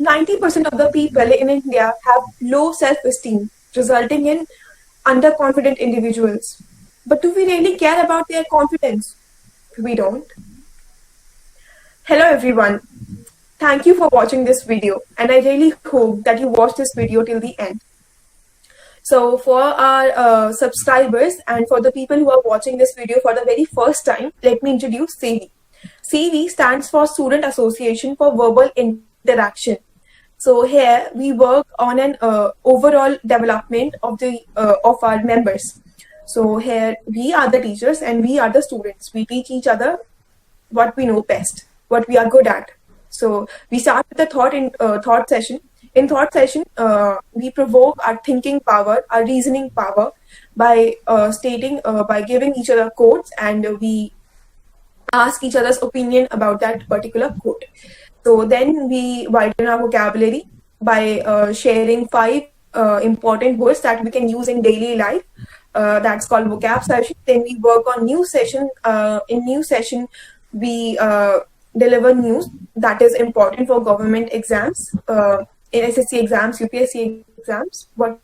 90% of the people in India have low self-esteem, resulting in underconfident individuals. But do we really care about their confidence? We don't. Hello everyone. Thank you for watching this video, and I really hope that you watch this video till the end. So for our subscribers and for the people who are watching this video for the very first time, let me introduce SEVI. SEVI stands for Student Association for Verbal Interaction. So here we work on an overall development of our members. So here we are the teachers and we are the students. We teach each other what we know best, what we are good at. So we start with the thought session. In thought session, we provoke our thinking power, our reasoning power by by giving each other quotes, and we ask each other's opinion about that particular quote. So then we widen our vocabulary by sharing 5 important words that we can use in daily life. That's called vocab session. Then we work on new session. In new session, we deliver news that is important for government exams, in SSC exams, UPSC exams. What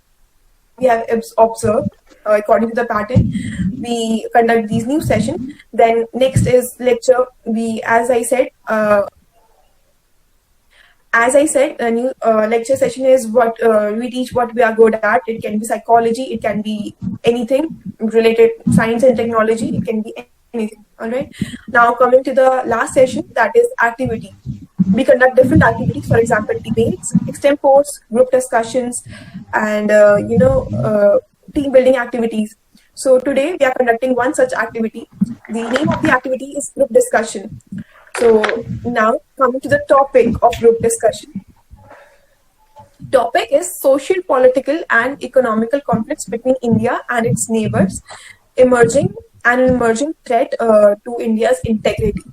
we have observed according to the pattern, we conduct these new sessions. Then next is lecture. As I said, a new lecture session is what we teach what we are good at. It can be psychology, it can be anything related, science and technology, it can be anything. All right. Now coming to the last session, that is activity. We conduct different activities, for example, debates, extempores, group discussions, and team building activities. So today we are conducting one such activity. The name of the activity is group discussion. So now coming to the topic of group discussion. Topic is social, political, and economical conflicts between India and its neighbors, emerging threat to India's integrity.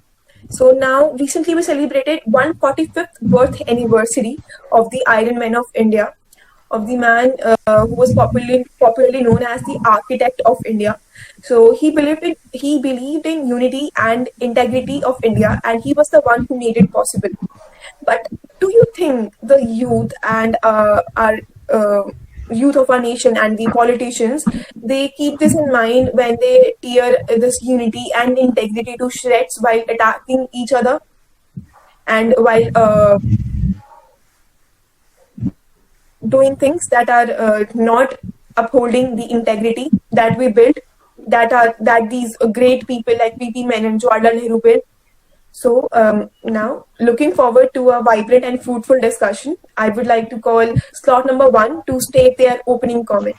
So now recently we celebrated 145th birth anniversary of the Iron Man of India, of the man who was popularly known as the architect of India. So he believed in unity and integrity of India, and he was the one who made it possible. But do you think the youth and our youth of our nation and the politicians, they keep this in mind when they tear this unity and integrity to shreds while attacking each other and while doing things that are not upholding the integrity that we built, that these great people like V.P. Menon, Jawaharlal Nehru built? So now, looking forward to a vibrant and fruitful discussion, I would like to call slot number 1 to state their opening comment.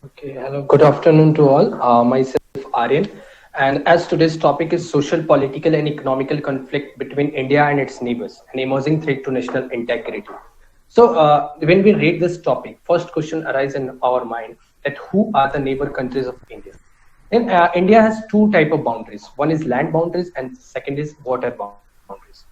Okay, hello, good afternoon to all. Myself, Aryan. And as today's topic is social, political, and economical conflict between India and its neighbors, an emerging threat to national integrity. So when we read this topic, first question arises in our mind that who are the neighbor countries of India? And India has 2 types of boundaries. One is land boundaries and second is water boundaries.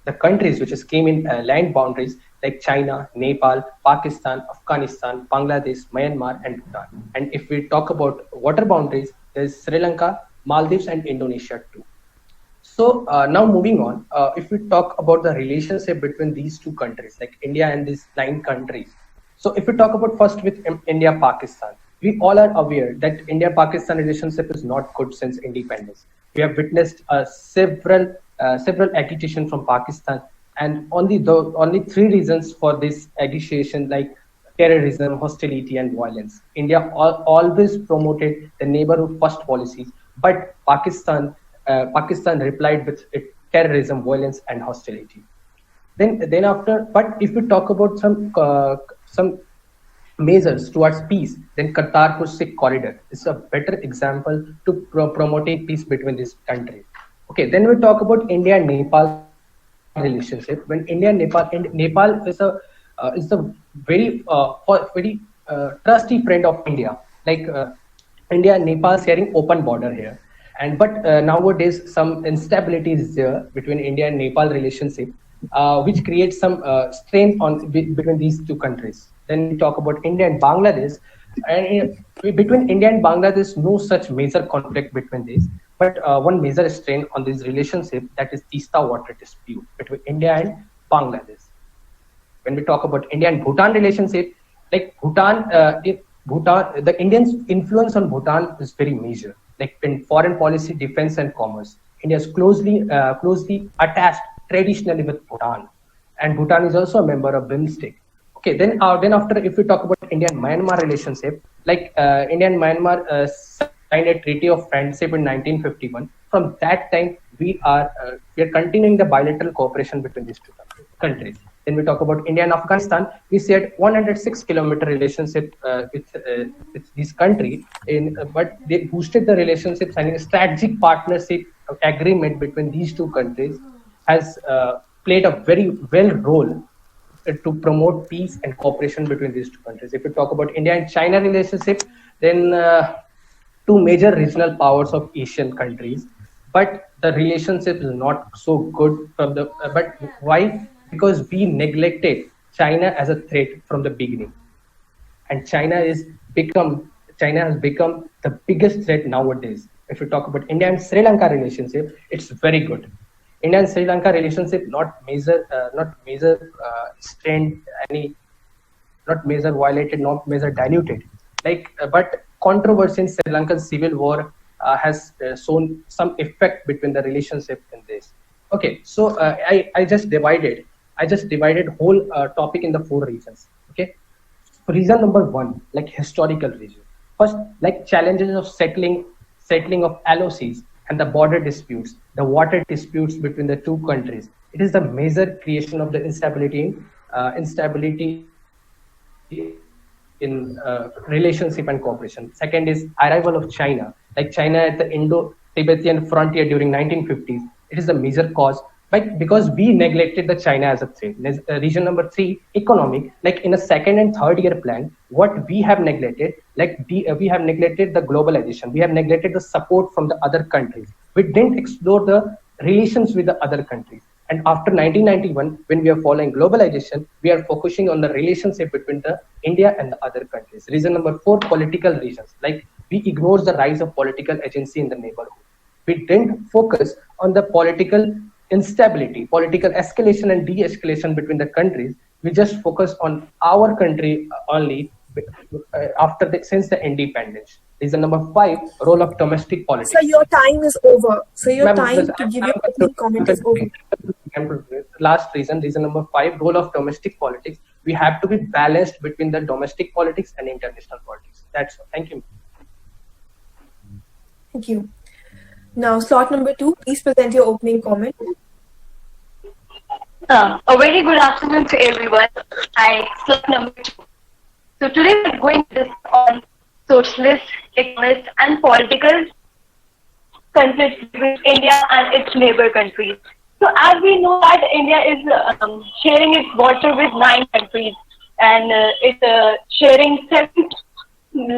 The countries which came in land boundaries like China, Nepal, Pakistan, Afghanistan, Bangladesh, Myanmar, and Bhutan. And if we talk about water boundaries, there's Sri Lanka, Maldives, and Indonesia too. So now moving on, if we talk about the relationship between these 2 countries, like India and these 9 countries. So if we talk about first with India-Pakistan, we all are aware that India-Pakistan relationship is not good since independence. We have witnessed several accusations from Pakistan, and only 3 reasons for this accusation, like terrorism, hostility, and violence. India always promoted the neighborhood first policies, but Pakistan replied with terrorism, violence, and hostility. Then after, but if we talk about some measures towards peace, then Kartarpur-Sikh corridor is a better example to promoting peace between these countries. Okay, then we talk about India and Nepal relationship. When India and Nepal is a very trusty friend of India. Like India and Nepal sharing open border here. But nowadays some instability is there between India and Nepal relationship, which creates some strain between these 2 countries. Then we talk about India and Bangladesh, and between India and Bangladesh, no such major conflict between these, but one major strain on this relationship, that is Teesta water dispute between India and Bangladesh. When we talk about India and Bhutan relationship, like Bhutan, the Indians' influence on Bhutan is very major. Like in foreign policy, defense, and commerce, India is closely attached traditionally with Bhutan, and Bhutan is also a member of BIMSTEC. Okay, then after, if we talk about India and Myanmar relationship, like India and Myanmar signed a treaty of friendship in 1951. From that time, we are continuing the bilateral cooperation between these two countries. Then we talk about India and Afghanistan. We said 106-kilometer relationship with this country, but they boosted the relationship, signing a strategic partnership agreement between these two countries has played a very well role to promote peace and cooperation between these two countries. If we talk about India and China relationship, then two major regional powers of Asian countries, but the relationship is not so good from the. But why? Because we neglected China as a threat from the beginning, and China has become the biggest threat nowadays. If we talk about India and Sri Lanka relationship, it's very good. India and Sri Lanka relationship not major strained any, not major violated, not major diluted. But controversy in Sri Lankan civil war has shown some effect between the relationship in this. Okay, so I just divided whole topic in the 4 regions. Okay, reason number 1, like historical reason. First, like challenges of settling of LOCs and the border disputes, the water disputes between the two countries. It is the major creation of the instability in relationship and cooperation. Second is arrival of China, like China at the Indo-Tibetan frontier during 1950s. It is the major cause, but because we neglected the China as a threat. Region number 3, economic, like in a second and third year plan, what we have neglected, we have neglected the globalization. We have neglected the support from the other countries. We didn't explore the relations with the other countries. And after 1991, when we are following globalization, we are focusing on the relationship between the India and the other countries. Reason number 4, political reasons. Like we ignore the rise of political agency in the neighborhood. We didn't focus on the political instability, political escalation and de-escalation between the countries. We just focus on our country only since the independence. Reason number 5, role of domestic politics. So your time is over. So your time to give your opening comment is over. Last reason number 5, role of domestic politics. We have to be balanced between the domestic politics and international politics. That's all. Thank you. Thank you. Now, slot number 2, please present your opening comment. A very good afternoon to everyone. Slot number 2. So today we're going to discuss on socialist, economist, and political conflicts between India and its neighbor countries. So as we know that India is sharing its border with 9 countries, and it's sharing 7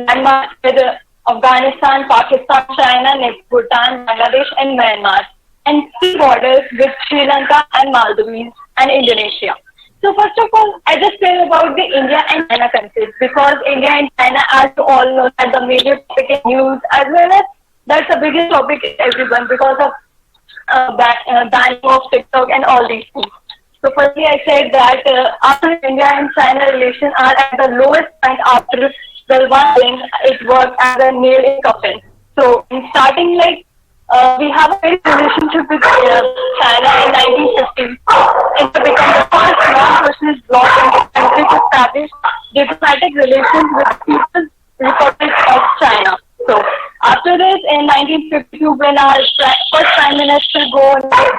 landmarks with Afghanistan, Pakistan, China, Bhutan, Bangladesh, and Myanmar, and 3 borders with Sri Lanka and Maldives and Indonesia. So first of all, I just tell about the India and China countries, because India and China, as you all know, are the major topic in news, as well as that's the biggest topic in everyone because of banning of TikTok and all these things. So firstly, I said that after India and China relations are at the lowest point after the one thing, it worked as a nail in coffin. So in starting, we have a very good relationship with China in 1950. It became the first non-socialist bloc in the country to establish diplomatic relations with the People's Republic of China. So after this, in 1952, when our first Prime Minister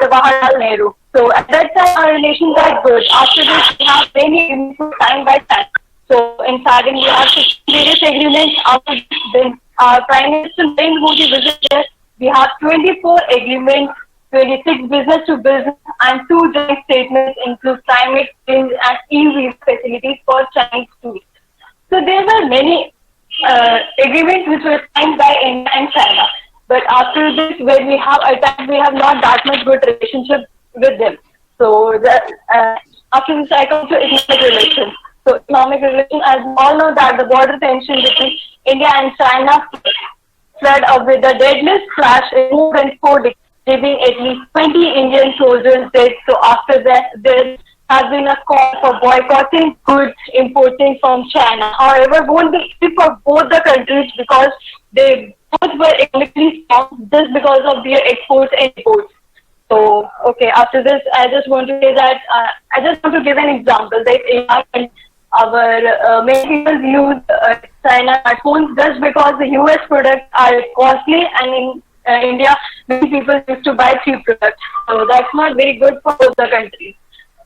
Jawaharlal Nehru. So at that time, our relations are good. After this, we have many agreements signed by China. So in starting, we have various agreements. After this, then our Prime Minister Narendra Modi visited. We have 24 agreements, 26 business to business, and 2 joint statements include climate change and e-visa facilities for Chinese tourists. So there were many agreements which were signed by India and China. But after this, when we have attacked, we have not that much good relationship with them. So after this, I come to economic relations. So economic relations, as we all know that the border tension between India and China fled up with the deadliest clash in more than 4 decades, leaving at least 20 Indian soldiers dead. So after that, there has been a call for boycotting goods importing from China. However, won't be easy for both the countries because they both were economically strong just because of their exports and imports. So, okay, after this, I just want to say that I just want to give an example that in our many people use China smartphones just because the US products are costly and in India, many people used to buy cheap products. So that's not very good for both the countries.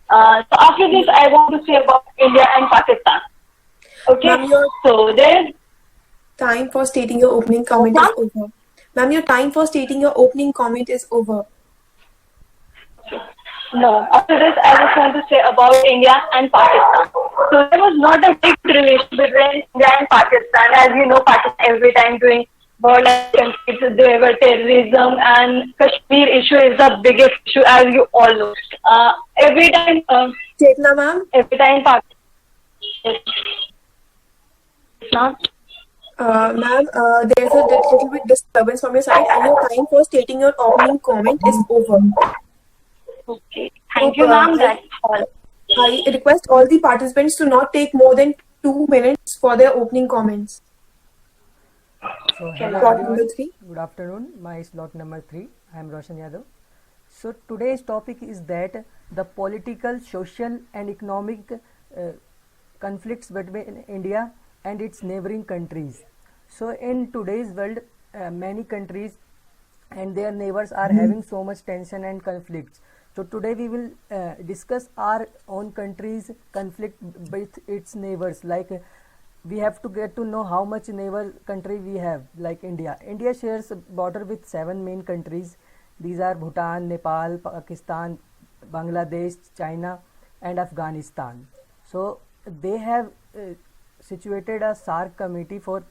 So after this, I want to say about India and Pakistan. Okay, Ma'am, your so there's time for stating your opening comment is over. Ma'am, your time for stating your opening comment is over. no. After this, I just want to say about India and Pakistan. So there was not a big relation between India and Pakistan. As you know, Pakistan every time doing war and conflicts, there were terrorism and Kashmir issue is the biggest issue, as you all know. Every time, Chetna, ma'am. Pakistan. Not. Ma'am, there's a little bit disturbance from your side, and your time for stating your opening comment is over. Okay. Thank you, ma'am. That's all. I request all the participants to not take more than 2 minutes for their opening comments. So Okay, hello Slot everyone. number 3. Good afternoon. My slot number 3. I am Roshan Yadav. So today's topic is that the political, social, and economic conflicts between India and its neighboring countries. So in today's world, many countries and their neighbors are having so much tension and conflicts. So today we will discuss our own country's conflict with its neighbors. Like we have to get to know how much neighbor country we have, like India. India shares a border with 7 main countries. These are Bhutan, Nepal, Pakistan, Bangladesh, China, and Afghanistan. So they have situated a SAARC committee for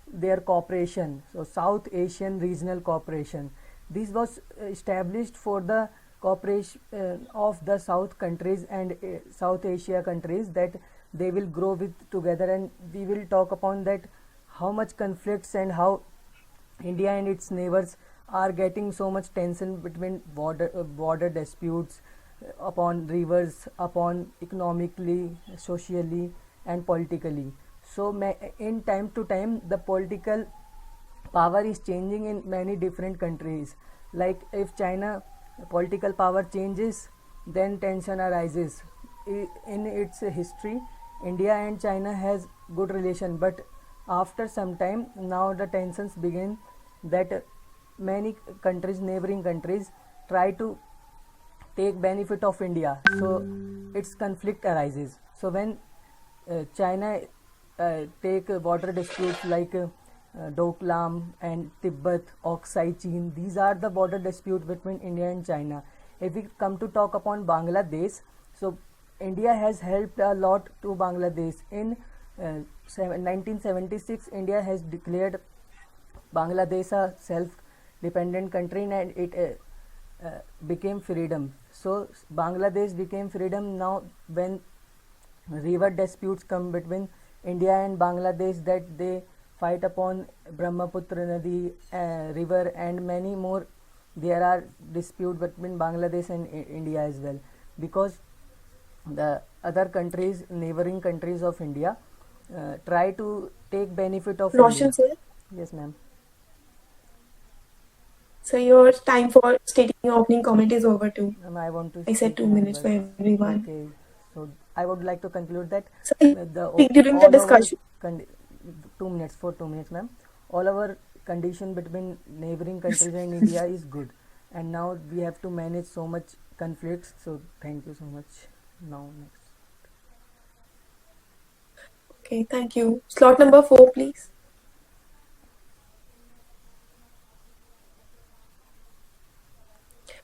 their cooperation. So South Asian Regional Cooperation. This was established for the cooperation of the South countries and South Asia countries, that they will grow with together, and we will talk upon that how much conflicts and how India and its neighbors are getting so much tension between border disputes upon rivers, upon economically, socially, and politically. So in time to time, the political power is changing in many different countries. Like if China political power changes, then tension arises. In its history, India and China has good relation, but after some time, now the tensions begin, that many countries, neighboring countries, try to take benefit of India, so its conflict arises. So when China take border disputes like Doklam and Tibet, Oksai, Chin, these are the border disputes between India and China. If we come to talk upon Bangladesh, so India has helped a lot to Bangladesh. In 1976, India has declared Bangladesh a self-dependent country, and it became freedom. So Bangladesh became freedom now when river disputes come between India and Bangladesh, that they fight upon Brahmaputra Nadi river and many more. There are disputes between Bangladesh and India as well, because the other countries, neighboring countries of India, try to take benefit of Roshan, India. sir. Yes, ma'am. So your time for stating your opening comment is over too. I want to I said speak 2 in minutes for English. everyone. Okay, so I would like to conclude that So the speak during the all our discussion. 2 minutes, for 2 minutes, ma'am. All our condition between neighboring countries and India is good, and now we have to manage so much conflicts. So thank you so much. Now next. Okay, thank you. Slot number 4, please.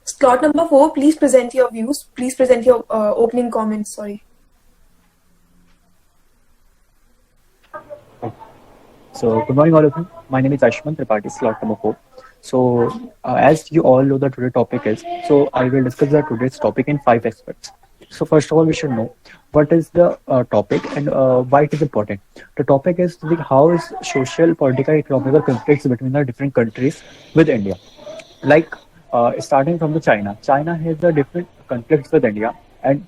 Slot number 4, please present your views. Please present your opening comments. Sorry. So, good morning, all of you. My name is Ashman Tripathi, slot number 4. So, as you all know, the today topic is, so I will discuss the today's topic in 5 aspects. So, first of all, we should know what is the topic and why it is important. The topic is how is social, political, economical conflicts between the different countries with India. Like starting from the China. China has the different conflicts with India. and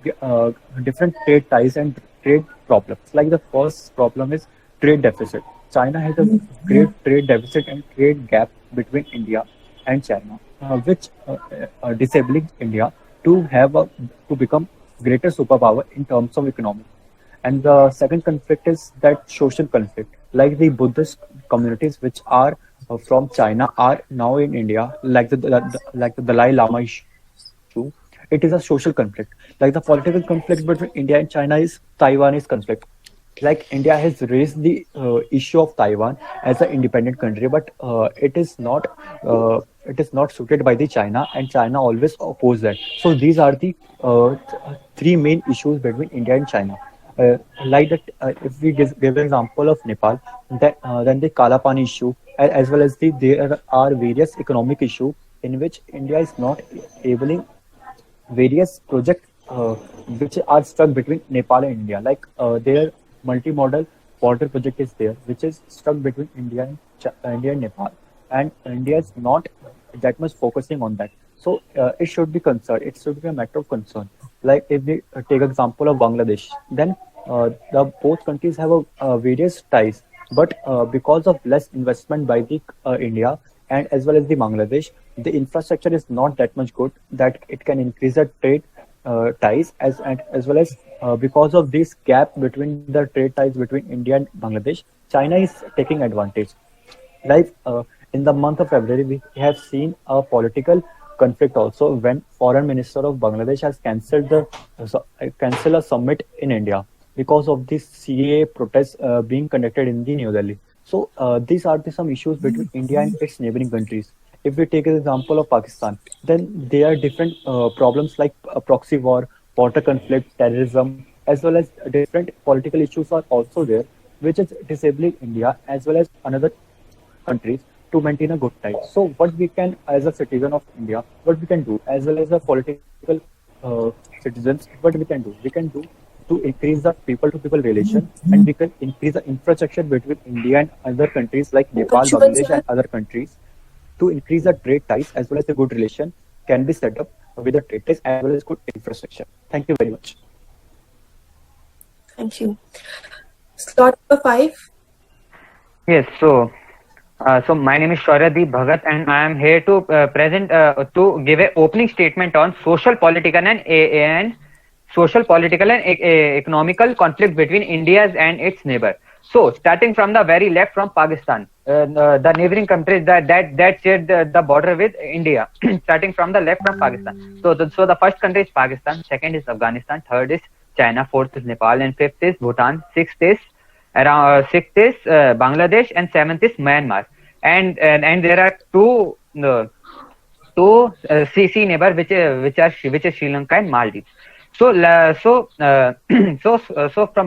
different trade ties and trade problems. Like the first problem is trade deficit. China has a great trade deficit and trade gap between India and China, which disabling India to have a to become greater superpower in terms of economy. And the second conflict is that social conflict, like the Buddhist communities which are from China are now in India, like the Dalai Lama issue. It is a social conflict. Like the political conflict between India and China is Taiwanese conflict. Like India has raised the issue of Taiwan as an independent country, but it is not suited by the China, and China always oppose that. So these are the three main issues between India and China. Like that, if we give an example of Nepal, then the Kalapani issue, as well as there are various economic issue in which India is not enabling various projects which are stuck between Nepal and India. Like their multimodal border project is there, which is stuck between India and Nepal, and India is not that much focusing on that. So it should be concerned. It should be a matter of concern. Like if we take example of Bangladesh, then the both countries have various ties, but because of less investment by the India and as well as the Bangladesh, the infrastructure is not that much good that it can increase the trade ties as well as because of this gap between the trade ties between India and Bangladesh, China is taking advantage. Like in the month of February, we have seen a political conflict also when Foreign Minister of Bangladesh has cancelled a summit in India because of this CAA protest being conducted in the New Delhi. So these are some issues between India and its neighboring countries. If we take an example of Pakistan, then there are different problems like proxy war, border conflict, terrorism, as well as different political issues are also there, which is disabling India as well as another countries to maintain a good tie. So what we can, as a citizen of India, what we can do, as well as a political citizens, what we can do to increase the people-to-people relation, and we can increase the infrastructure between India and other countries like Nepal, Contribute, Bangladesh, sir. and other countries to increase the trade ties as well as the good relation can be set up with the trade ties as well as good infrastructure. Thank you very much. Thank you. Slot number 5. Yes, so my name is Shauryadeep Bhagat, and I am here to present to give a opening statement on social, political, and economical conflict between India and its neighbor. So, starting from the very left, from Pakistan, the neighboring countries that share the border with India. Starting from the left, from Pakistan. So the first country is Pakistan, second is Afghanistan, third is China, fourth is Nepal, and fifth is Bhutan, sixth is Bangladesh, and seventh is Myanmar. And there are two CC neighbor which is Sri Lanka and Maldives. So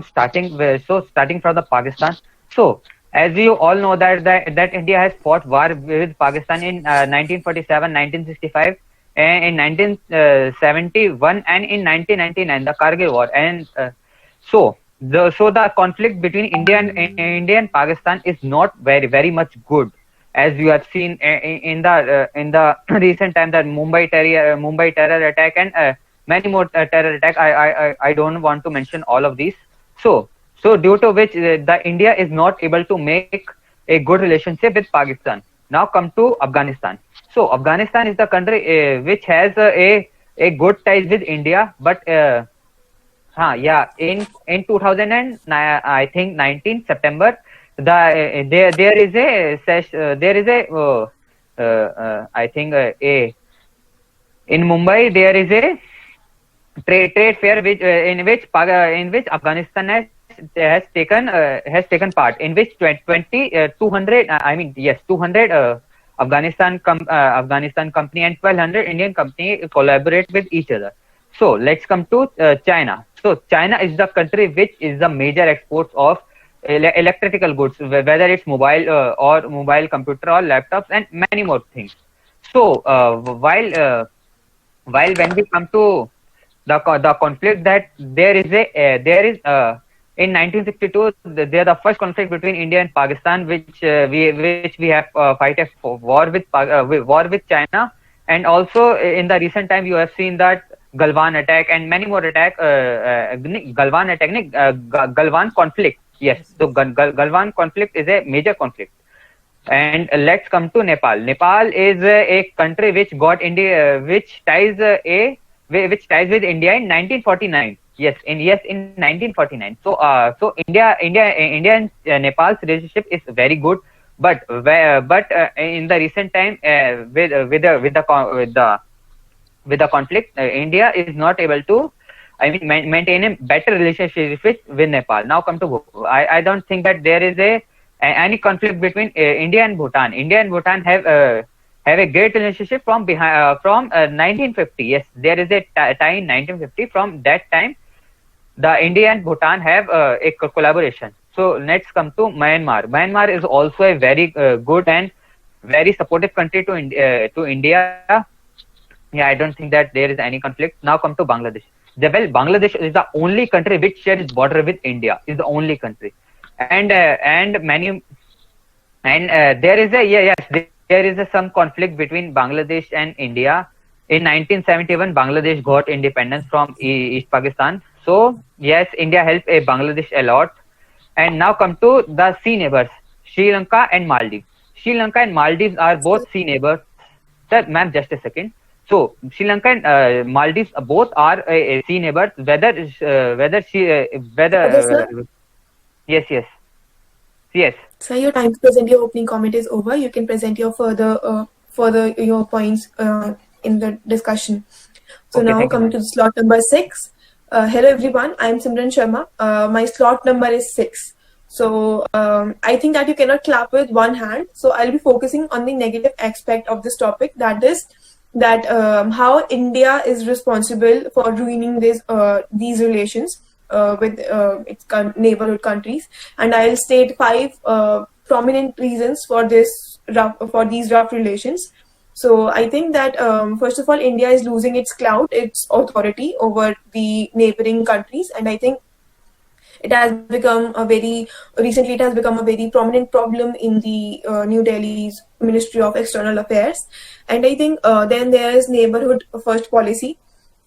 starting from the Pakistan. So as you all know that India has fought war with Pakistan in 1947, 1965, and in 1971, and in 1999 the Kargil war. And so the conflict between India and Pakistan is not very much good, as you have seen in the recent time, that Mumbai terror attack, and many more terror attack. I don't want to mention all of these. So due to which the India is not able to make a good relationship with Pakistan. Now come to Afghanistan. So Afghanistan is the country which has a good ties with India, but in 2009, I think 19 September, there is in Mumbai there is a trade fair in which Afghanistan has taken part, in which 200 Afghanistan company and 1200 Indian company collaborate with each other. So let's come to China. So China is the country which is the major exports of electrical goods, whether it's mobile or mobile computer or laptops and many more things. So while when we come to the conflict, that there is in 1962 the first conflict between India and Pakistan, which we have fight a war with China. And also in the recent time you have seen that Galwan attack, and many more attack. Galwan attack, Galwan conflict. Yes, so Galwan conflict is a major conflict. And let's come to Nepal. Nepal is a country which got India, which ties with India in 1949. Yes, in 1949. So India and Nepal's relationship is very good, but in the recent time with the conflict, India is not able to, maintain a better relationship with Nepal. Now come to Bhutan. I don't think that there is any conflict between India and Bhutan. India and Bhutan have a great relationship from 1950. Yes, there is a time in 1950. From that time, the India and Bhutan have a collaboration. So let's come to Myanmar. Myanmar is also a very good and very supportive country to India. Yeah, I don't think that there is any conflict. Now come to Bangladesh. Bangladesh is the only country which shares border with India. Is the only country, and there is some conflict between Bangladesh and India. In 1971, Bangladesh got independence from East Pakistan. So yes, India helped Bangladesh a lot. And now come to the sea neighbors, Sri Lanka and Maldives. Sri Lanka and Maldives are both sea neighbors. Sir, ma'am, just a second. So Sri Lanka and Maldives both are sea neighbors. Yes. Sir, your time to present your opening comment is over. You can present your further your points in the discussion. So Okay, now thank you, coming to slot number 6. Hello everyone, I am Simran Sharma. My slot number is 6. So I think that you cannot clap with one hand. So I'll be focusing on the negative aspect of this topic. That is that how India is responsible for ruining these relations with its neighborhood countries. And I'll state 5 prominent reasons for these rough relations. So I think that first of all, India is losing its clout, its authority over the neighboring countries, and I think it has become a very prominent problem in the New Delhi's Ministry of External Affairs. And I think then there is neighborhood first policy.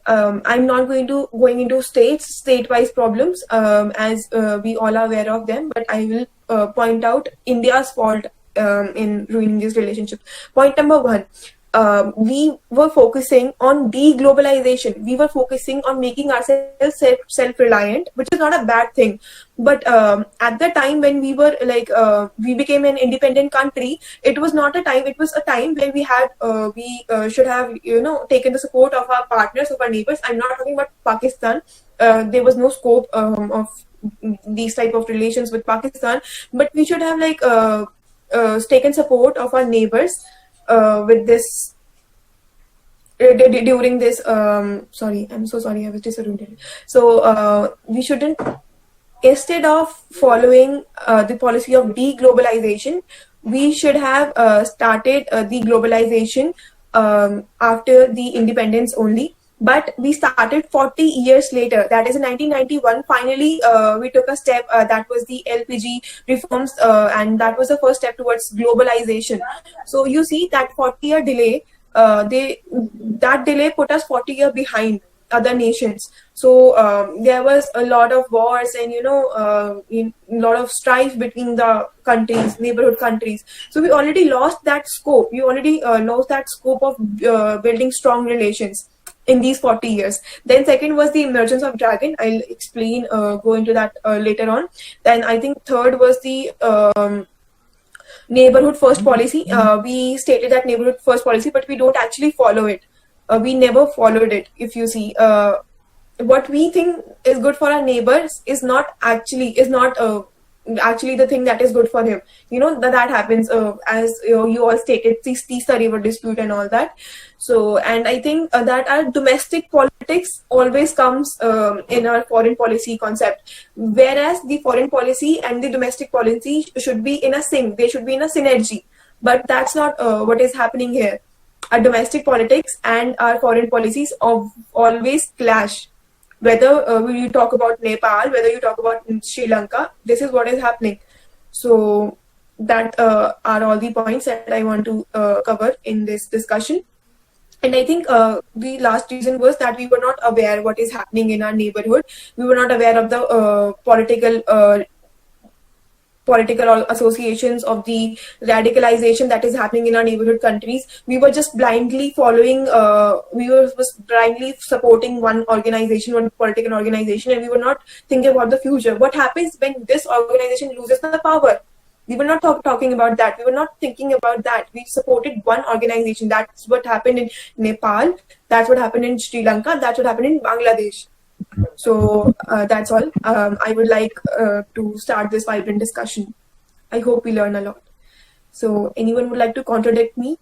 I'm not going into state-wise problems as we all are aware of them, but I will point out India's fault in ruining this relationship. Point number 1. We were focusing on deglobalization. We were focusing on making ourselves self-reliant, which is not a bad thing. But at the time when we were we became an independent country, it was not a time. It was a time when we should have taken the support of our partners, of our neighbors. I'm not talking about Pakistan. There was no scope of these type of relations with Pakistan, but we should have taken support of our neighbors with this during this sorry, I'm so sorry, I was disoriented. So we shouldn't, instead of following the policy of deglobalization, we should have started the globalization after the independence only. But we started 40 years later, that is in 1991. Finally, we took a step that was the LPG reforms, and that was the first step towards globalization. So you see that 40-year delay, that delay put us 40 years behind other nations. So there was a lot of wars and a lot of strife between the countries, neighborhood countries. So we already lost that scope. We already lost that scope of building strong relations in these 40 years. Then second was the emergence of Dragon. I'll explain, go into that later on. Then I think third was the neighborhood first policy. We stated that neighborhood first policy, but we don't actually follow it. We never followed it. If you see, what we think is good for our neighbors is not actually the thing that is good for him. That happens as you all stated, Tista River dispute and all that. So, and I think that our domestic politics always comes in our foreign policy concept, whereas the foreign policy and the domestic policy should be in a sync. They should be in a synergy, but that's not what is happening here. Our domestic politics and our foreign policies always clash. Whether you talk about Nepal, whether you talk about Sri Lanka, this is what is happening. So that are all the points that I want to cover in this discussion. And I think the last reason was that we were not aware what is happening in our neighborhood. We were not aware of the political associations, of the radicalization that is happening in our neighborhood countries. We were just blindly following, we were just blindly supporting one organization, one political organization, and we were not thinking about the future. What happens when this organization loses the power? We were not talking about that. We were not thinking about that. We supported one organization. That's what happened in Nepal. That's what happened in Sri Lanka. That's what happened in Bangladesh. So that's all. I would like to start this vibrant discussion. I hope we learn a lot. So anyone would like to contradict me?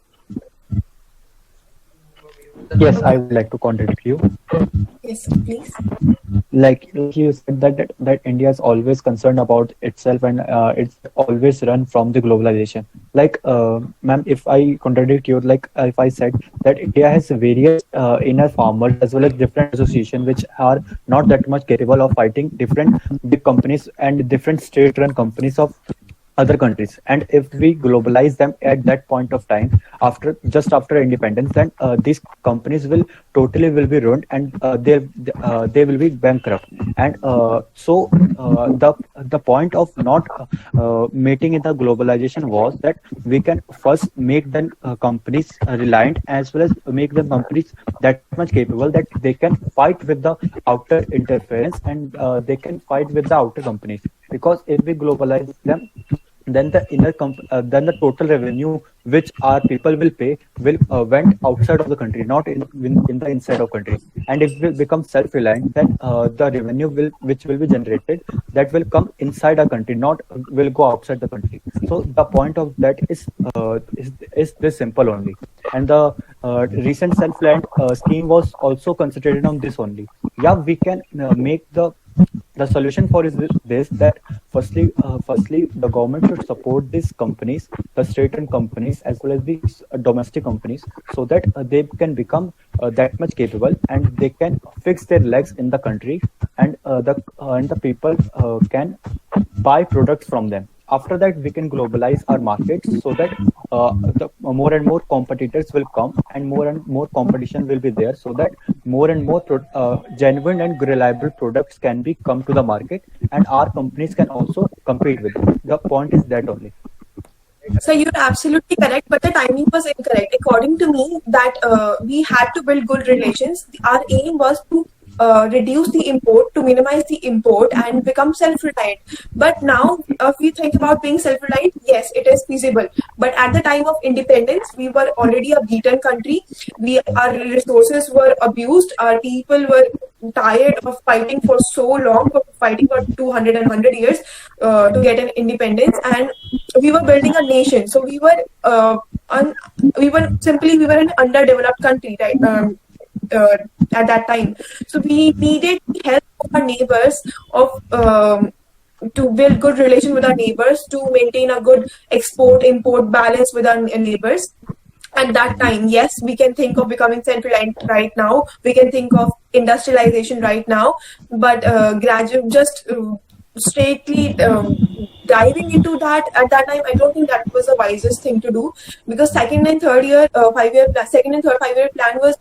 Yes, I would like to contradict you. Yes, please. Like you said that India is always concerned about itself, and it's always run from the globalization. Like, ma'am, if I contradict you, like if I said that India has various inner farmers as well as different associations which are not that much capable of fighting different big companies and different state-run companies of other countries, and if we globalize them at that point of time after independence, then these companies will be ruined, and they will be bankrupt. And the point of not meeting in the globalization was that we can first make them companies reliant, as well as make them companies that much capable that they can fight with the outer interference, and they can fight with the outer companies. Because if we globalize them, then then the total revenue which our people will pay will went outside of the country, not in the inside of country. And if we become self-reliant, then the revenue which will be generated, that will come inside our country, not will go outside the country. So the point of that is this simple only. And the recent self-reliant scheme was also concentrated on this only. Yeah, we can make the solution for is this, that firstly the government should support these companies, the state-run companies as well as the domestic companies, so that they can become that much capable, and they can fix their legs in the country, and the people can buy products from them. After that, we can globalize our markets, so that the more and more competitors will come, and more competition will be there, so that more and more genuine and reliable products can be come to the market, and our companies can also compete with it. The point is that only. So you're absolutely correct, but the timing was incorrect. According to me, that we had to build good relations. Our aim was to reduce the import, to minimize the import, and become self-reliant. But now, if we think about being self-reliant, yes, it is feasible. But at the time of independence, we were already a beaten country. Our resources were abused. Our people were tired of fighting for so long, fighting for 200 and 100 years to get an independence. And we were building a nation. So we were an underdeveloped country, right? At that time, so we needed help of our neighbors, to build good relation with our neighbors, to maintain a good export-import balance with our neighbors. At that time, yes, we can think of becoming self-reliant right now. We can think of industrialization right now, but straightly diving into that at that time, I don't think that was the wisest thing to do, because second and third 5-year plan was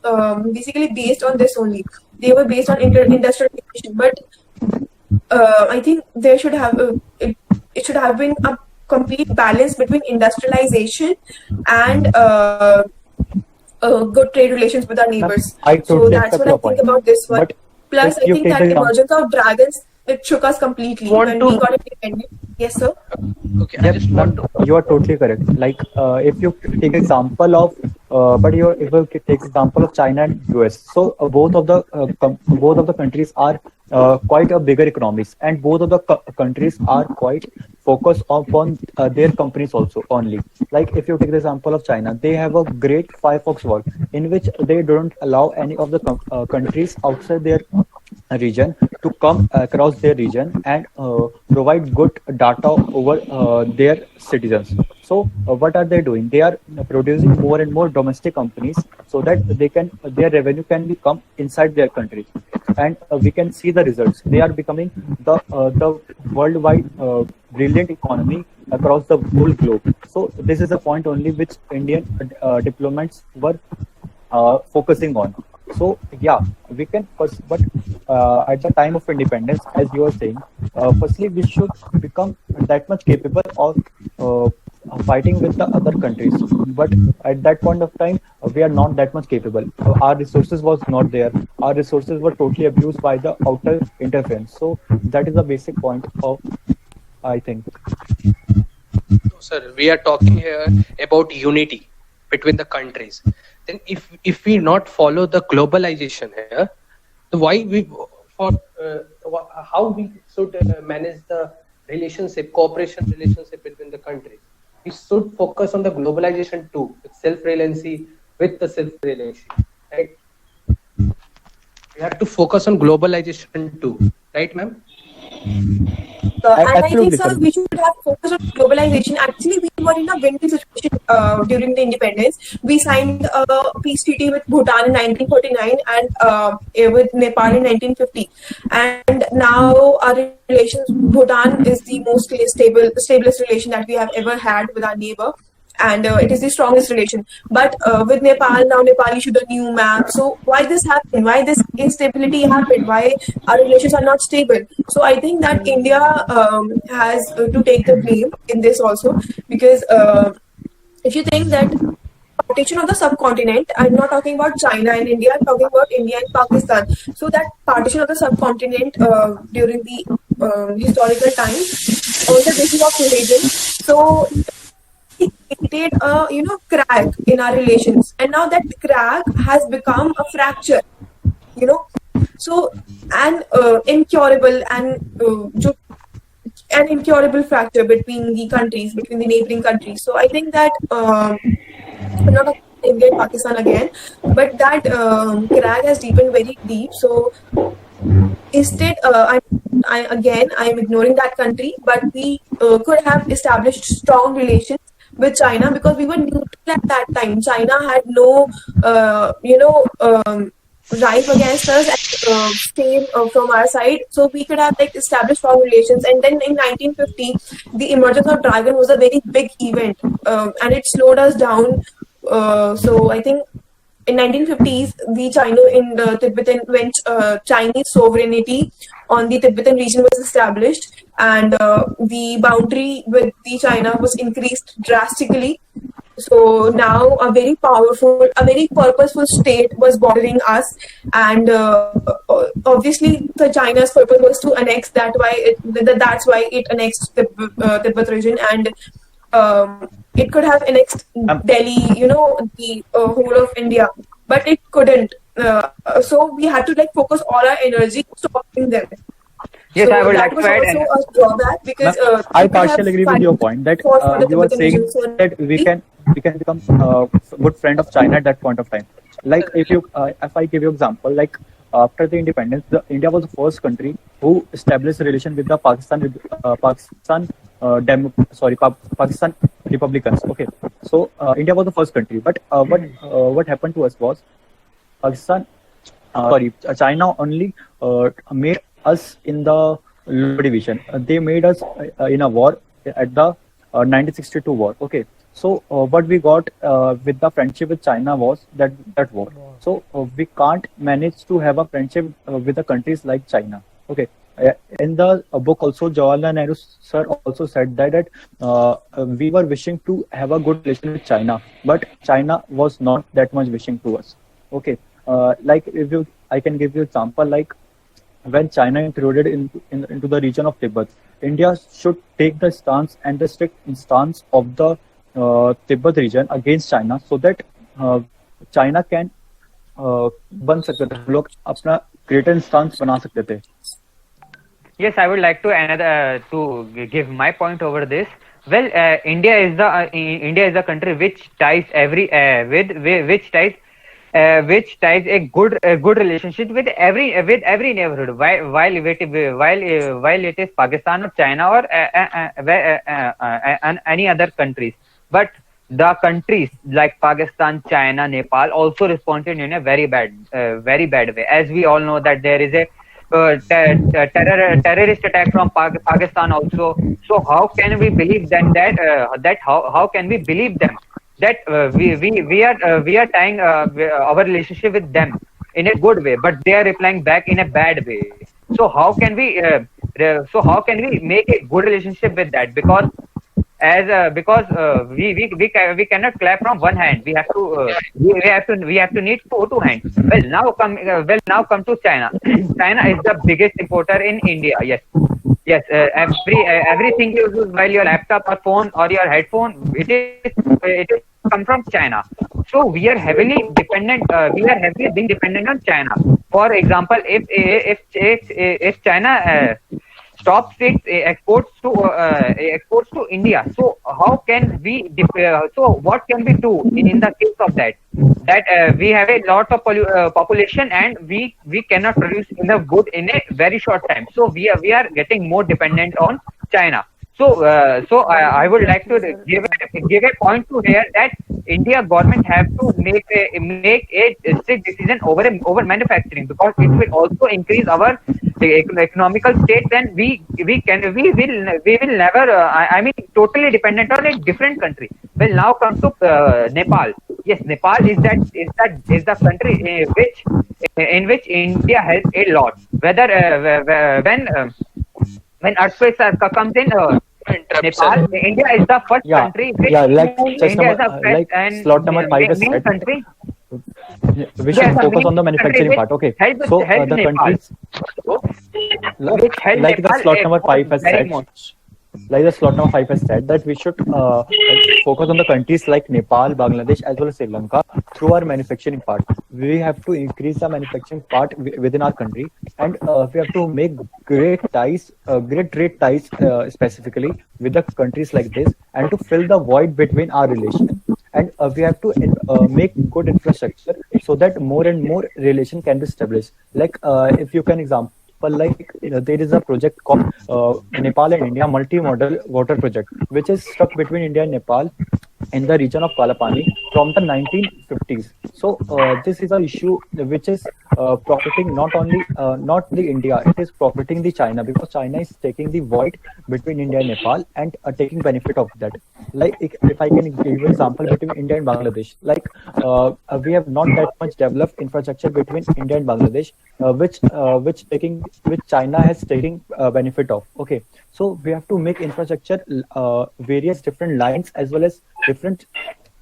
basically based on this only. They were based on industrialization, but I think there should have it should have been a complete balance between industrialization and good trade relations with our neighbors. So that's what I think about this one. But plus, I think that emergence of dragons, it shook us completely when we got independent. Yes, sir. Okay, I just want to... You are totally correct. Like, if you take example of, China and US, so both of the countries are quite a bigger economies, and both of the countries are quite focused upon their companies also only. Like, if you take the example of China, they have a great Firefox wall in which they don't allow any of the countries outside their region to come across their region and provide good data over their citizens. So what are they doing? They are producing more and more domestic companies, so that their revenue can become inside their countries, and we can see the results. They are becoming the worldwide brilliant economy across the whole globe. So this is the point only which Indian diplomats were focusing on. So yeah, we can first, but at the time of independence, as you were saying, firstly we should become that much capable of fighting with the other countries. But at that point of time, we are not that much capable. Our resources was not there. Our resources were totally abused by the outer interference. So that is the basic point of, I think. So, sir, we are talking here about unity between the countries. Then, if we not follow the globalization here, then why we for how we should manage the relationship, cooperation relationship between the countries? We should focus on the globalization too, with self-reliancy, with the self-reliancy, right? We have to focus on globalization too, right, ma'am? And I think, Absolutely, sir, sir. we should have focus on globalization. Actually, we were in a win-win situation during the independence. We signed a peace treaty with Bhutan in 1949 and with Nepal in 1950. And now our relations, Bhutan is the most stablest relation that we have ever had with our neighbor. And it is the strongest relation. But with Nepal, now Nepal issued a new map. So why this happened? Why this instability happened? Why our relations are not stable? So I think that India has to take the blame in this also, because if you think that partition of the subcontinent, I'm not talking about China and India, I'm talking about India and Pakistan. So that partition of the subcontinent during the historical time on the basis of religion. So it created a crack in our relations, and now that crack has become a fracture, you know. So an incurable and an incurable fracture between the countries, between the neighboring countries. So I think that not India and Pakistan again, but that crack has deepened very deep. So instead, I'm ignoring that country, but we could have established strong relations with China, because we were neutral at that time. China had no, ripe against us and came from our side. So we could have established strong relations. And then in 1950, the emergence of Dragon was a very big event, and it slowed us down. So I think in 1950s, the Tibetan when Chinese sovereignty on the Tibetan region was established, and the boundary with the China was increased drastically. So now a very powerful, a very purposeful state was bordering us, and obviously the China's purpose was to annex. That's why it annexed the Tibet region, and it could have annexed Delhi, the whole of India, but it couldn't. So we had to focus all our energy stopping them. Yes, So I would that like was to add. also a drawback, because I we could have partially agree with your point that fought for the you are Tibetan saying region. So that we can become good friend of China at that point of time. Like if I give you example, like after the independence, India was the first country who established a relation with the Pakistan Republicans. Okay, so India was the first country, but what happened to us was China only made us in the lower division. They made us in a war at the 1962 war. Okay, so what we got with the friendship with China was that war. So we can't manage to have a friendship with the countries like China. Okay. In the book also, Jawaharlal Nehru sir also said that we were wishing to have a good relation with China, but China was not that much wishing to us. Okay, like I can give you example, like when China intruded into the region of Tibet, India should take the stance and the strict stance of the Tibet region against China, so that China can बन सकते थे, हम लोग अपना greater stance बना सकते थे. Yes, I would like to give my point over this. Well, India is the country which ties which ties a good relationship with every neighborhood. While it is Pakistan or China or any other countries, but the countries like Pakistan, China, Nepal also responded in a very bad way. As we all know that there is a terrorist attack from Pakistan also. So how can we believe that how can we believe them? that we are tying our relationship with them in a good way, but they are replying back in a bad way. So how can we make a good relationship with that? Because we cannot clap from one hand. We have to need two hands. Well, now come to China. China is the biggest importer in India. Yes. Yes, everything you use while your laptop or phone or your headphone, it is come from China. So we are heavily dependent. We are heavily being dependent on China. For example, if China stops its exports to India, so how can we? So what can we do in the case of that? That we have a lot of population and we cannot produce enough good in a very short time. So we are getting more dependent on China. So I would like to give a point to here that India government have to make a strict decision over manufacturing, because it will also increase our economical state. Then we will never I mean totally dependent on a different country. Well, now come to Nepal. Yes, Nepal is the country in which India helps a lot. Whether when earthquakes comes in Nepal, India is the first Yeah, country which yeah, like just India is the number, first like and slot number five is main set. country. We should Yes, the focus main on the country manufacturing which part. Okay, help so help the Nepal, countries which help like the Nepal slot number five has very said, much. like the slot number five has said that we should focus on the countries like Nepal, Bangladesh, as well as Sri Lanka through our manufacturing part. We have to increase the manufacturing part within our country, and we have to make great trade ties specifically with the countries like this, and to fill the void between our relation. And we have to make good infrastructure so that more and more relation can be established. Like if you can example, like there is a project called Nepal and India multi-modal water project, which is stuck between India and Nepal in the region of Kalapani from the 1950s. So this is an issue which is profiting not the India, it is profiting the China, because China is taking the void between India and Nepal and taking benefit of that. Like if I can give you example between India and Bangladesh, like we have not that much developed infrastructure between India and Bangladesh, which China has taking benefit of. Okay, so we have to make infrastructure various different lines as well as different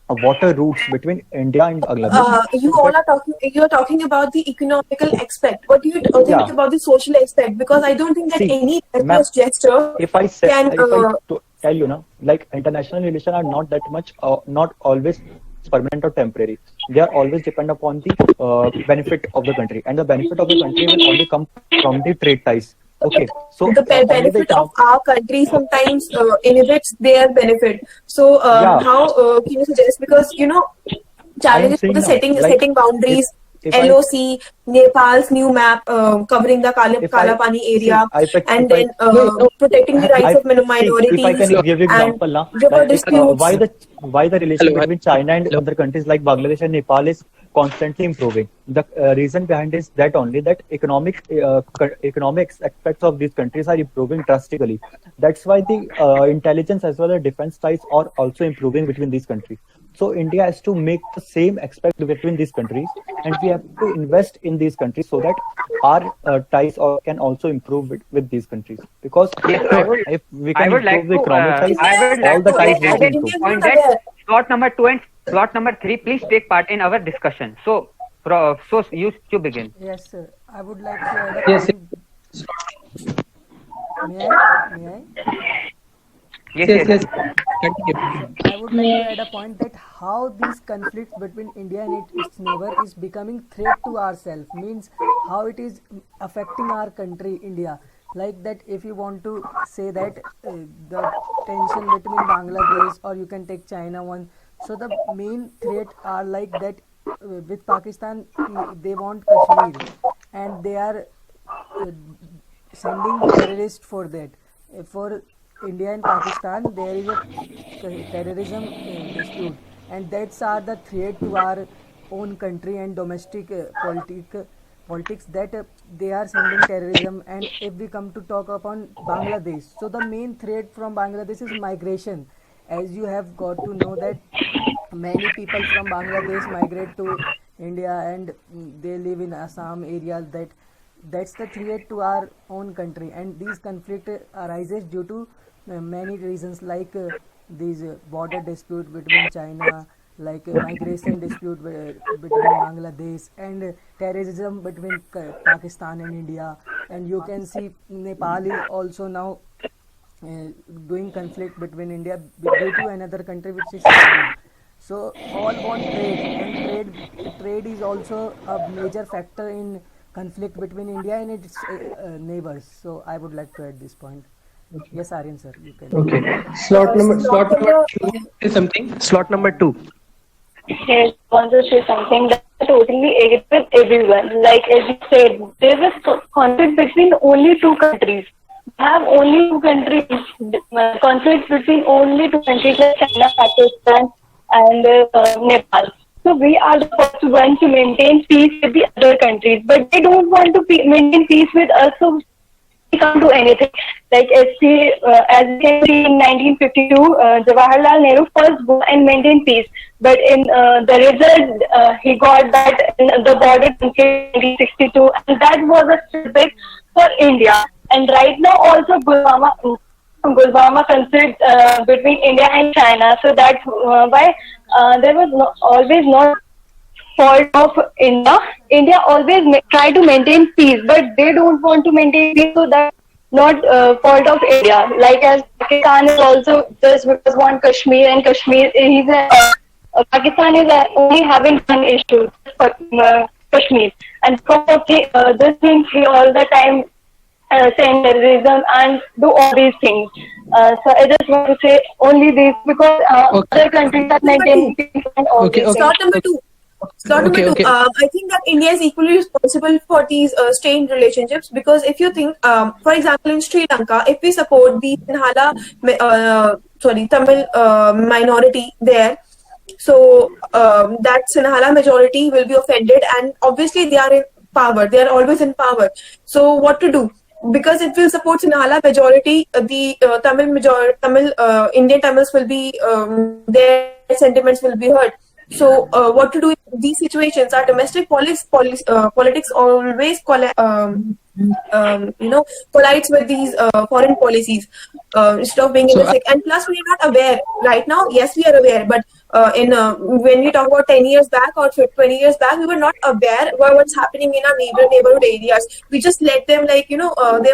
water routes between India and Bangladesh. You So all that, you're talking about the economical aspect. What do you think yeah, about the social aspect? Because I don't think that see, any ma'am, generous gesture if I say, can. tell you now, like international relations are not that much, not always permanent or temporary. They are always depend upon the benefit of the country, and the benefit of the country will only come from the trade ties. Okay, so The only the benefit of economic, our country sometimes inhibits their benefit. So yeah, how can you suggest? Because I am challenges for saying the now, like setting if boundaries, if I LOC, Nepal's new map covering the if I Kalapani see area, and if I then protecting the rights I of see if I minorities can give and example now, river like disputes. why the relation between China and other countries like Bangladesh and Nepal is constantly improving. The reason behind is that only that economic aspects of these countries are improving drastically. That's why the intelligence as well as defense ties are also improving between these countries. So India has to make the same aspect between these countries, and we have to invest in these countries so that our ties can also improve with these countries. Because Yes, if we I can would like improve the to economic ties, I would all like the to ties will add be a improved. point that slot number 2 and slot number 3 please take part in our discussion. So you begin. Yes, sir. I would like to add a Yes, point. May I? May I? Yes, yes, yes. yes. Continue. I would like to add a point that how these conflicts between India and its neighbor is becoming threat to ourselves, means how it is affecting our country India. Like that, if you want to say that the tension between Bangladesh, or you can take China one. So the main threat are like that with Pakistan, they want Kashmir, and they are uh, sending terrorists for that. For India and Pakistan, there is a terrorism dispute, and that's are the threat to our own country and domestic politics, that they are sending terrorism. And if we come to talk upon Bangladesh, so the main threat from Bangladesh is migration. As you have got to know that many people from Bangladesh migrate to India, and they live in Assam areas. That's the threat to our own country, and these conflict arises due to many reasons, like these border dispute between China, like migration dispute between Bangladesh, and terrorism between Pakistan and India. And you can see Nepal is also now doing conflict between India due to another country, which is China. So all on trade, and trade is also a major factor in conflict between India and its neighbors. So I would like to add this point. Yes, Aryan sir, you can. Okay. Slot number two is something. Slot number 2. Yes, I want to say something that I totally agree with everyone. Like as you said, there is a conflict between only two countries. We have only two countries, conflict between only two countries like China, Pakistan, and Nepal. So we are the first one to maintain peace with the other countries, but they don't want to maintain peace with us. So we can't do anything. Like as we can see in 1952, Jawaharlal Nehru first go and maintain peace, but in the result he got that in the border in 1962, and that was a setback for India. And right now also Pulwama conflict between India and China. So that's why there was always not fault of India. India always try to maintain peace, but they don't want to maintain peace, so that's not fault of India. Like as Pakistan is also just because one Kashmir, and Kashmir Pakistan is only having one issue, Kashmir, and because of this thing he all the time send terrorism and do all these things. So I just want to say only this, because other countries are maintaining peace and all these things. Slot number 2. I think that India is equally responsible for these strained relationships, because if you think, for example, in Sri Lanka, if we support the Tamil minority there, so that Sinhala majority will be offended, and obviously they are in power. They are always in power. So what to do? Because it will support Sinhala majority, the Indian Tamils will be, their sentiments will be hurt. So what to do in these situations? Our domestic politics always collides with these foreign policies instead of being in the thick. And plus, we are not aware right now. Yes, we are aware, but when we talk about 10 years back or 20 years back, we were not aware about what's happening in our neighborhood areas. We just let them, there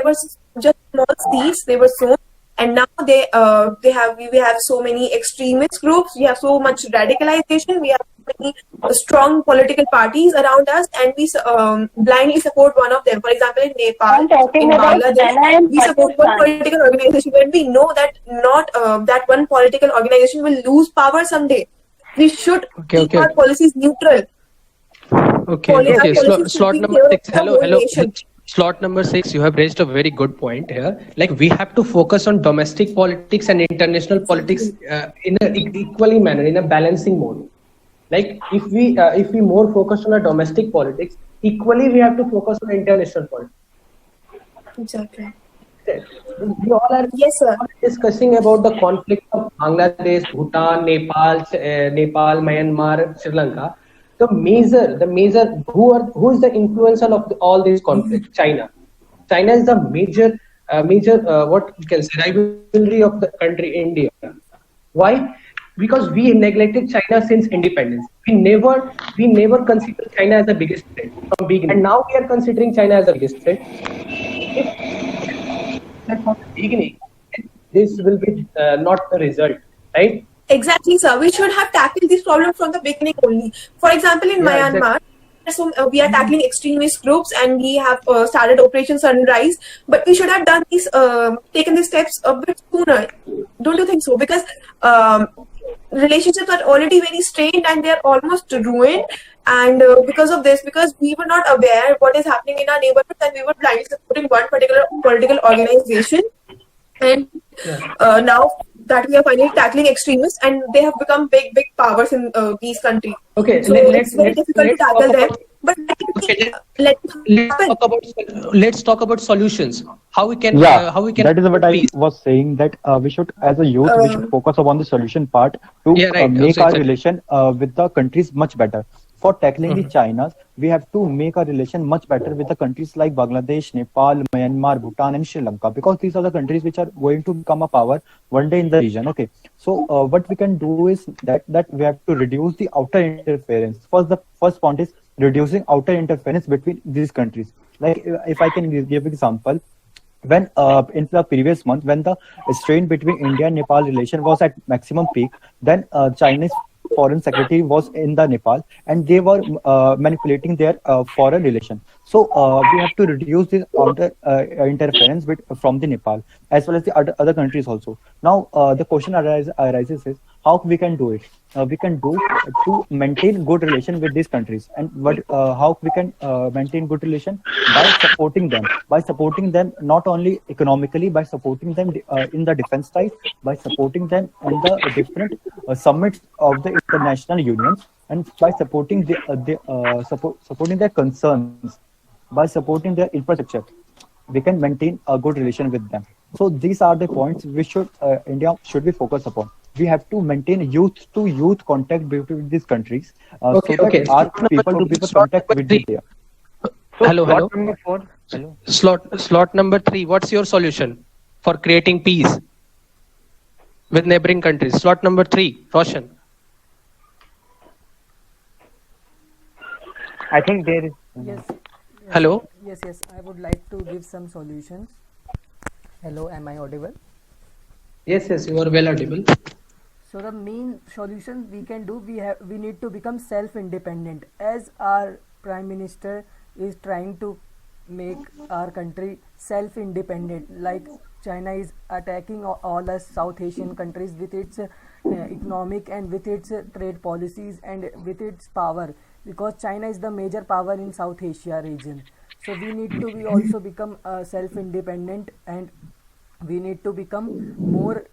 was just small seeds, they were sown. And now we have so many extremist groups. We have so much radicalization. We have many strong political parties around us, and we blindly support one of them. For example, in Nepal, in Bangladesh, we support one political organization when we know that that one political organization will lose power someday. We should keep our policies neutral. Slot number 6. Hello. Slot number 6, you have raised a very good point here. Like, we have to focus on domestic politics and international politics in an equally manner, in a balancing mode. Like, if we more focus on our domestic politics, equally we have to focus on international politics. Exactly. We all are discussing about the conflict of Bangladesh, Bhutan, Nepal, Myanmar, Sri Lanka. The major, who is the influencer of all these conflicts? China. China is the major, what you can say, rivalry of the country India. Why? Because we neglected China since independence. We never considered China as the biggest threat from beginning, and now we are considering China as the biggest threat. From the beginning, this will be not the result, right? Exactly, sir. We should have tackled this problem from the beginning only. For example, in Myanmar, we are tackling extremist groups, and we have started Operation Sunrise. But we should have done these, taken these steps a bit sooner. Don't you think so? Because relationships are already very strained, and they are almost ruined. And because of this, because we were not aware what is happening in our neighborhood, and we were blindly supporting one particular political organization. And now that we are finally tackling extremists, and they have become big powers in these countries. Okay, so it's very difficult to tackle them. But Okay, let it let's happen. talk about solutions. How we can Yeah, how we can that is what I peace. was saying, that we should, as a youth, we should Uh, focus upon the solution part to Yeah, right. make So our exactly. relation with the countries much better. For tackling the Mhm. China's, we have to make our relation much better with the countries like Bangladesh, Nepal, Myanmar, Bhutan, and Sri Lanka, because these are the countries which are going to become a power one day in the region. Okay, so what we can do is that we have to reduce the outer interference. The first point is reducing outer interference between these countries. Like if I can give example, when in the previous month, when the strain between India and Nepal relation was at maximum peak, then Chinese foreign secretary was in the Nepal, and they were manipulating their foreign relation. So we have to reduce this outer interference from the Nepal as well as the other countries also. Now the question arises is how we can do it. We can do to maintain good relation with these countries, and what how we can maintain good relation by supporting them not only economically, by supporting them in the defense side, by supporting them in the different summits of the international unions, and by supporting their concerns, by supporting their infrastructure, we can maintain a good relation with them. So these are the points we should India should be focused upon. We have to maintain youth to youth contact between these countries, so Okay, that okay. our people to people Slot contact number will be three. there. So Hello, hello. slot number 4. Hello. Slot number 3. What's your solution for creating peace with neighboring countries? Slot number 3, Roshan. I think there is. Yes. Hello. Yes. I would like to give some solutions. Hello, am I audible? Yes, you are well audible. So the main solution we can do, we need to become self-independent, as our Prime Minister is trying to make our country self-independent. Like China is attacking all us South Asian countries with its economic and with its trade policies and with its power, because China is the major power in South Asia region. So we need to be also become self-independent, and we need to become more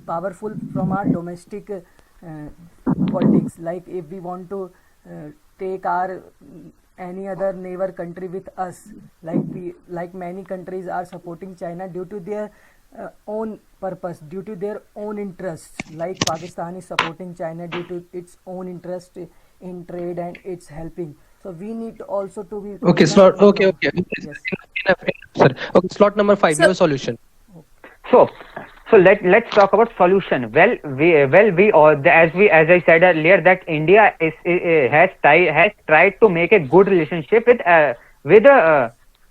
powerful from our domestic politics. Like if we want to take our any other neighbor country with us, like many countries are supporting China due to their own purpose, due to their own interests. Like Pakistan is supporting China due to its own interest in trade, and it's helping. So we need also to be Okay, become, okay. yes. Enough, sir. Okay, slot number 5, so your solution. So let's talk about solution. We all, as I said earlier, that India has tried to make a good relationship with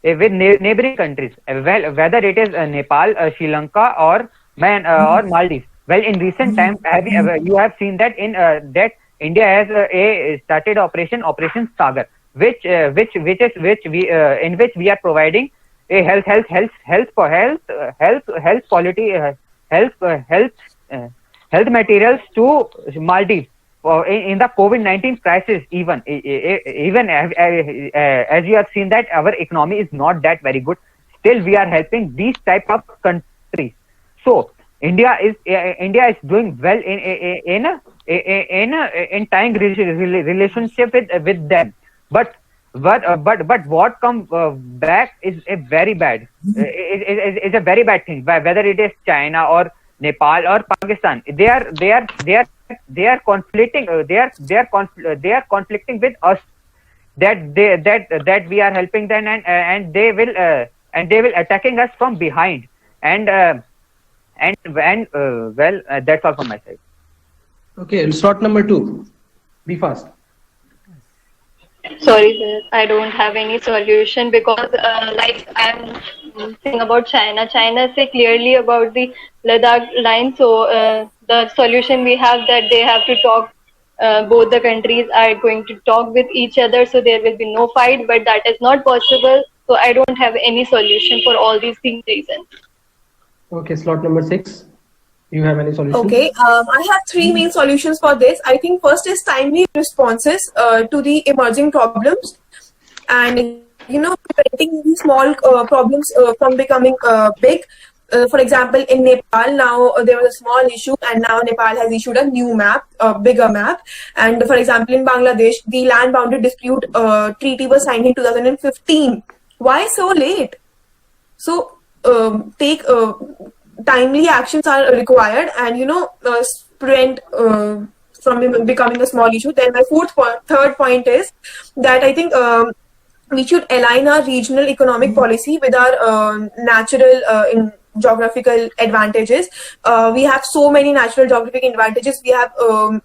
neighboring countries. Well, whether it is Nepal, Sri Lanka, or Maldives. Well, in recent times, you have seen that that India has started Operation Sagar, which we in which we are providing a health materials to Maldives in the COVID-19 crisis. Even as you have seen that our economy is not that very good, still we are helping these type of countries. So India is doing well in tying relationship with them, but what comes back is a very bad is a very bad thing. Whether it is China or Nepal or Pakistan, they are conflicting. They are conflicting with us, that we are helping them, and they will attacking us from behind. And that's all from my side. Okay, slot number 2. Be fast. Sorry, sir. I don't have any solution because, like I'm saying about China. China say clearly about the Ladakh line. So the solution we have that they have to talk. Both the countries are going to talk with each other, so there will be no fight. But that is not possible. So I don't have any solution for all these things reasons. Okay, slot number 6. You have any solution? Okay, I have 3 main solutions for this. I think first is timely responses to the emerging problems, and preventing these small problems from becoming big. For example, in Nepal now there was a small issue, and now Nepal has issued a new map, a bigger map. And for example, in Bangladesh, the land boundary dispute treaty was signed in 2015. Why so late? So take timely actions are required, and prevent from becoming a small issue. Then my third point is that I think we should align our regional economic policy with our natural geographical advantages. We have so many natural geographic advantages. We have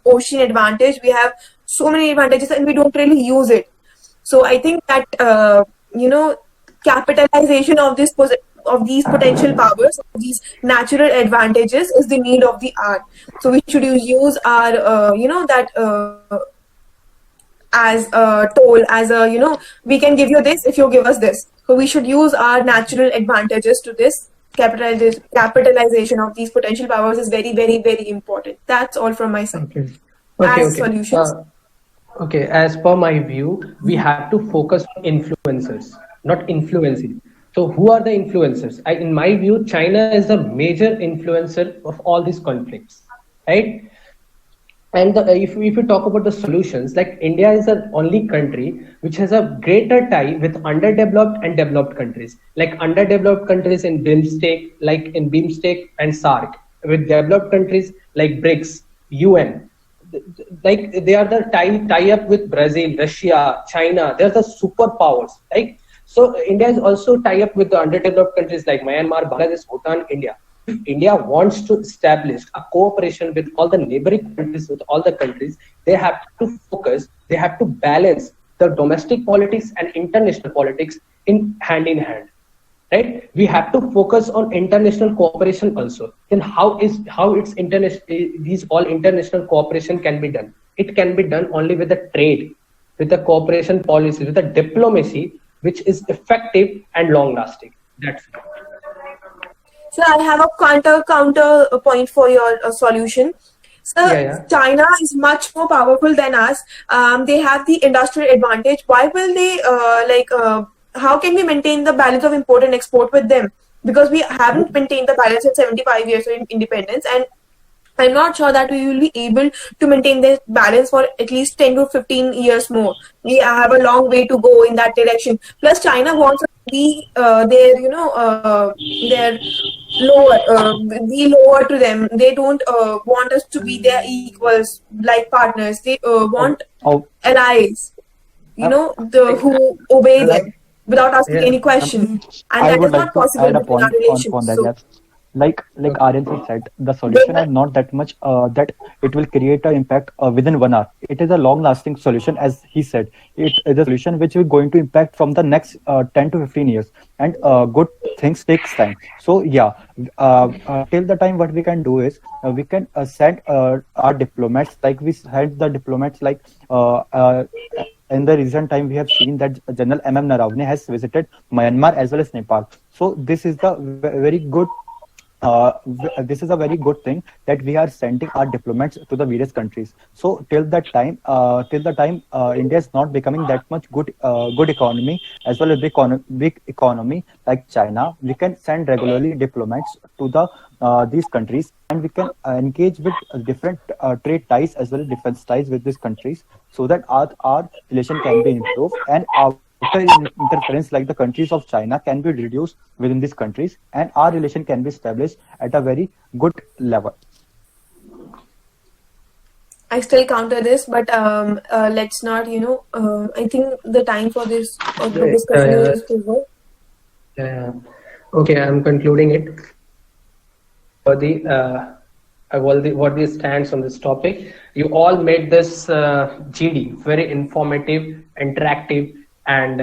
ocean advantage. We have so many advantages, and we don't really use it. So I think that capitalization of these potential powers, of these natural advantages, is the need of the hour. So we should use our as a toll, as a we can give you this if you give us this. So we should use our natural advantages to this. Capitalization of these potential powers is very, very, very important. That's all from my side. Okay. Solutions. Okay, as per my view, we have to focus on influencers, not influencing. So who are the influencers? In my view, China is a major influencer of all these conflicts, right? And if we talk about the solutions, like India is the only country which has a greater tie with underdeveloped and developed countries. Like underdeveloped countries in BIMSTEC and SAARC, with developed countries like BRICS, UN. Like they are the tie up with Brazil, Russia, China. They're the superpowers, right? So India is also tie up with the underdeveloped countries like Myanmar, Bangladesh, Bhutan, India. If India wants to establish a cooperation with all the neighboring countries, with all the countries, they have to focus, they have to balance the domestic politics and international politics in hand, right? We have to focus on international cooperation also. Then how these all international cooperation can be done? It can be done only with the trade, with the cooperation policy, with the diplomacy, which is effective and long lasting. That's it. So I have a counter point for your solution. So China is much more powerful than us. They have the industrial advantage. Why will they how can we maintain the balance of import and export with them? Because we haven't maintained the balance in 75 years of independence, and I'm not sure that we will be able to maintain this balance for at least 10 to 15 years more. We have a long way to go in that direction. Plus, China wants to be their lower to them. They don't want us to be their equals, like partners. They want allies, who obey them without asking any question. And that is not possible in our relations. Like Aryan said, the solution is not that much that it will create an impact within 1 hour. It is a long-lasting solution, as he said. It is a solution which is going to impact from the next 10 to 15 years, and good things takes time. So till the time, what we can do is we can send our diplomats, like we had the diplomats like. In the recent time, we have seen that General M.M. Naravane has visited Myanmar as well as Nepal. So this is the very good. This is a very good thing that we are sending our diplomats to the various countries. So till the time India is not becoming that much good economy as well as big economy like China, we can send regularly diplomats to these countries, and we can engage with different trade ties as well as defense ties with these countries, so that our relation can be improved, and our interference like the countries of China can be reduced within these countries, and our relation can be established at a very good level. I still counter this, but let's not, I think the time for this discussion is over. Okay, I'm concluding it. For what the stance on this topic. You all made this GD very informative, interactive, and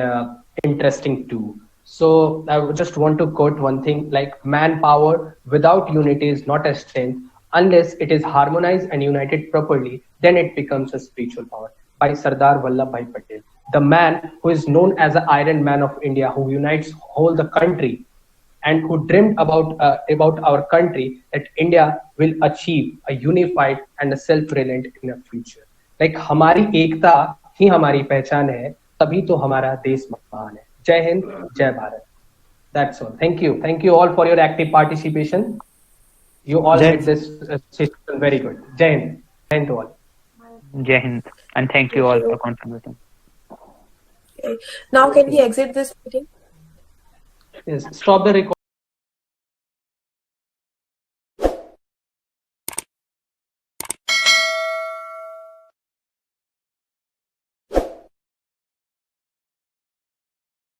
interesting too. So I would just want to quote one thing, like manpower without unity is not a strength. Unless it is harmonized and united properly, then it becomes a spiritual power. By Sardar Vallabhbhai Patel, the man who is known as the Iron Man of India, who unites whole the country, and who dreamed about our country, that India will achieve a unified and a self-reliant in the future. Like हमारी एकता ही हमारी पहचान है, तभी तो हमारा देश महान है. जय हिंद, जय Bharat. That's all. Thank you. Thank you all for your active participation. You all Jai made this session very good. Jai Hind. Jai Hind to all. Jai Hind. And thank you Thank all you. for contributing. Okay. Now can we exit this meeting? Yes. Stop the recording.